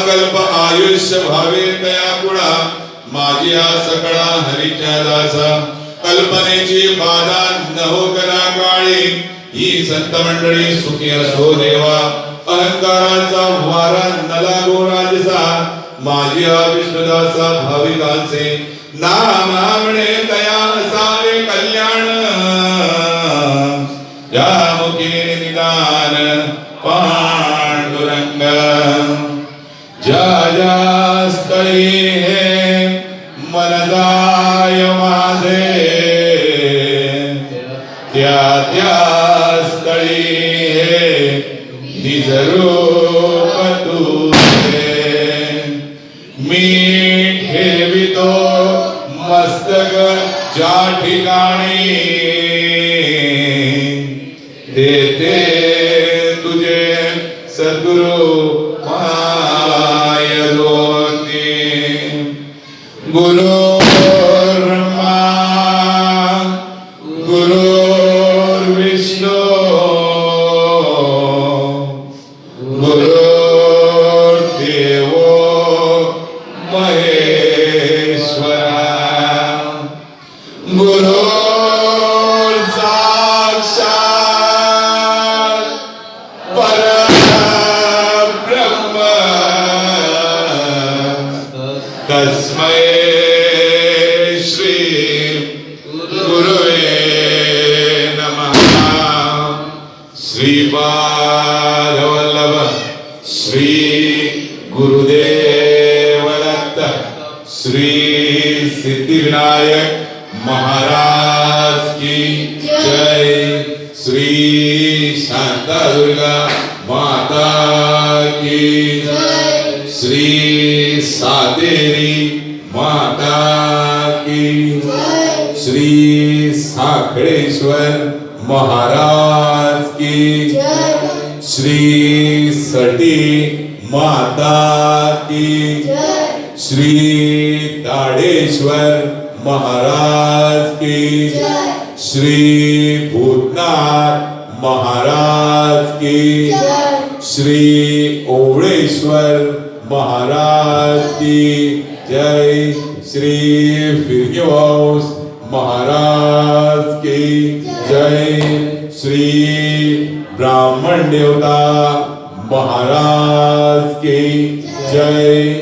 कल्प आयुष्य भावे तया कुळा माझी आ सकळा हरीच्या दासा कल्पनेची बाधा न हो करा काळी ही संत मंडळी सुखी असो देवा अहंकाराचा वारा न लागो राजसा माझी आ विष्णुदासा भाविकांचे नाम म्हणे तया असावे कल्याण या मुखे निदान पांडुरंग ज्या ज्या स्थळी हे मन जाय माझे त्या त्या स्थळी हे निज रूप तुझे मी ठेवितो मस्तक ज्या ठिकाणी तेथे तुझे सद्गुरु माय दोती गुरु ब्रह्मा गुरु विष्णु गुरु देवो महेश्वरा गुरु साक्षात परब्रह्म तस्मै श्री गुरुवे नमः श्रीपाद वल्लभ श्री गुरुदेव दत्त श्री सिद्धिविनायक महाराज की जय श्री शांता दुर्गा माता की जय श्री सातेरी माता की जय श्री साखळेश्वर महाराज की जय श्री सटी माता की जय श्री ताडेश्वर महाराज की जय श्री भूतनाथ महाराज की जय श्री ओवळेश्वर महाराज की जय श्री फिरगेवाऊस महाराज की जय श्री ब्राह्मण देवता महाराज की जय